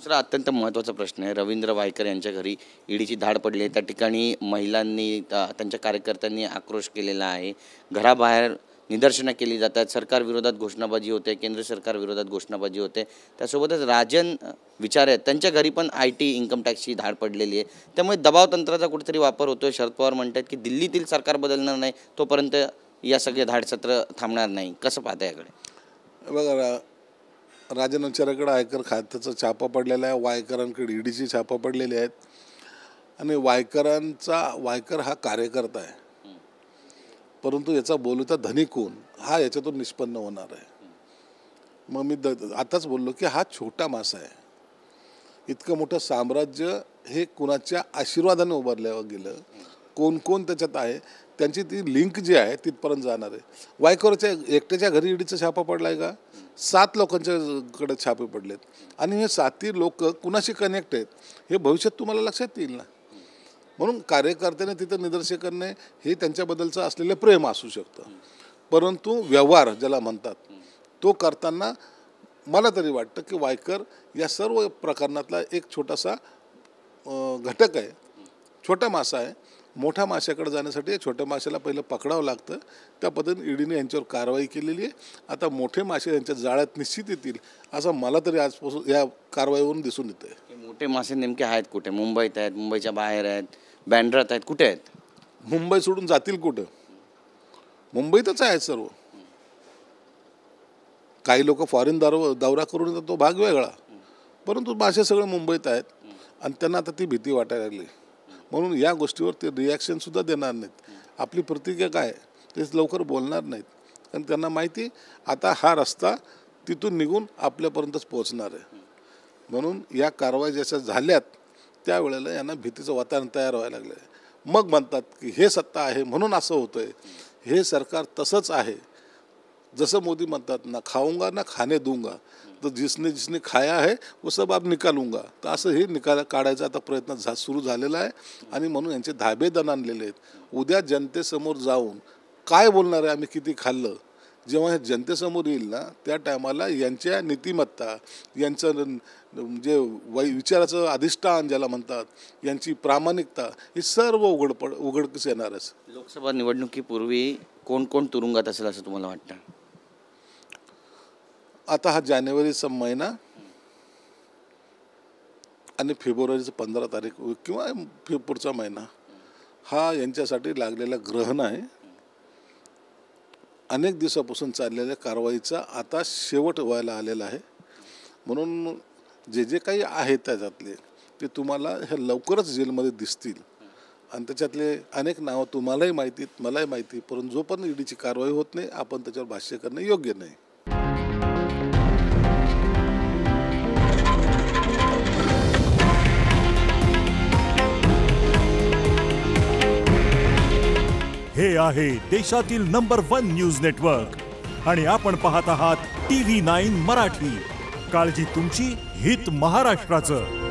दुसरा अत्यंत महत्त्वाचा प्रश्न आहे, रवींद्र वायकर यांच्या घरी ईडीची धाड पडली आहे. त्या ठिकाणी महिलांनी त्यांच्या कार्यकर्त्यांनी आक्रोश केलेला आहे. घराबाहेर निदर्शनं केली जातात. सरकारविरोधात घोषणाबाजी होते, केंद्र सरकारविरोधात घोषणाबाजी होते. त्यासोबतच राजन विचारे आहेत, त्यांच्या घरी पण IT इन्कम टॅक्सची धाड पडलेली आहे. त्यामुळे दबाव तंत्राचा कुठेतरी वापर होतोय. शरद पवार म्हणतात की दिल्लीतील सरकार बदलणार नाही तोपर्यंत या सगळे धाडसत्र थांबणार नाही. कसं पाहता याकडे? बघा, राजन विचाराकडे आयकर खात्याचा छापा पडलेला आहे, वायकरांकडे ईडीची छापा पडलेली आहेत. आणि वायकर हा कार्यकर्ता आहे, परंतु याचा बोलता धनी कोण हा याच्यातून निष्पन्न होणार आहे. मग मी आताच बोललो की हा छोटा मासा आहे. इतकं मोठं साम्राज्य हे कुणाच्या आशीर्वादाने उभारलं गेलं, कोण कोण त्याच्यात आहे त्यांची ती लिंक जी आहे तिथपर्यंत जाणार आहे. वायकरच्या एकट्याच्या घरी ईडीचा छापा पडला आहे का? 7 लोकांच्याकडे छापे पडलेत. आणि हे 7ही लोक कुणाशी कनेक्ट आहेत हे भविष्यात तुम्हाला लक्षात येईल ना. म्हणून कार्यकर्त्याने तिथं निदर्शन करणे हे त्यांच्याबद्दलचं असलेलं प्रेम असू शकतं, परंतु व्यवहार ज्याला म्हणतात तो करताना मला तरी वाटतं की वायकर या सर्व प्रकरणातला एक छोटासा घटक आहे, छोटा मासा आहे. मोठ्या माशाकडे जाण्यासाठी छोट्या माशाला पहिलं पकडावं लागतं. त्या पद्धतीने ईडीने यांच्यावर कारवाई केलेली आहे. आता मोठे मासे यांच्या जाळ्यात निश्चित येतील असं मला तरी आजपासून या कारवाईवरून दिसून येतं आहे. मोठे मासे नेमके आहेत कुठे? मुंबईत आहेत, मुंबईच्या बाहेर आहेत, बँड्रात आहेत, कुठे आहेत? मुंबई सोडून जातील कुठं? मुंबईतच आहेत सर्व. काही लोक फॉरेन दौरा करून येतात तो भाग वेगळा, परंतु मासे सगळे मुंबईत आहेत. आणि त्यांना आता ती भीती वाटायला लागली. म्हणून या गोष्टीवर ते रिॲक्शनसुद्धा देणार नाहीत. आपली प्रतिक्रिया काय तेच लवकर बोलणार नाहीत, कारण त्यांना माहिती आता हा रस्ता तिथून निघून आपल्यापर्यंतच पोहोचणार आहे. म्हणून या कारवाई जशा झाल्यात त्यावेळेला यांना भीतीचं वातावरण तयार व्हायला लागलं आहे. मग म्हणतात की हे सत्ता आहे म्हणून असं होतं आहे. हे सरकार तसंच आहे. जसं मोदी म्हणतात ना, खाऊंगा ना खाने दूंगा, तर जिसने खाया है वो सब अब निकालूंगा. तर असं हे निकाल काढायचा आता प्रयत्न सुरू झालेला आहे. आणि म्हणून यांचे धाबे दणाणलेले आहेत. उद्या जनतेसमोर जाऊन काय बोलणार आहे आम्ही किती खाल्लं, जेव्हा हे जनतेसमोर येईल ना त्या टायमाला यांच्या नीतिमत्ता, यांचं जे विचाराचं अधिष्ठान ज्याला म्हणतात, यांची प्रामाणिकता हे सर्व उघडकीस येणारच. लोकसभा निवडणुकीपूर्वी कोण कोण तुरुंगात असेल असं तुम्हाला वाटतं? आता हा जानेवारीचा महिना आणि फेब्रुवारीचं 15 तारीख किंवा पुढचा महिना हा यांच्यासाठी लागलेला ग्रहण आहे. अनेक दिवसापासून चाललेल्या कारवाईचा आता शेवट व्हायला आलेला आहे. म्हणून जे जे काही आहे त्याच्यातले ते तुम्हाला हे लवकरच जेलमध्ये दिसतील. आणि त्याच्यातले अनेक नावं तुम्हालाही माहिती मलाही माहिती, परंतु जोपर्यंत ईडीची कारवाई होत नाही आपण त्याच्यावर भाष्य करणे योग्य नाही. हे आहे देशातील नंबर 1 न्यूज नेटवर्क आणि आपण पाहत आहात TV9 मराठी. काळजी तुमची, हित महाराष्ट्राचं.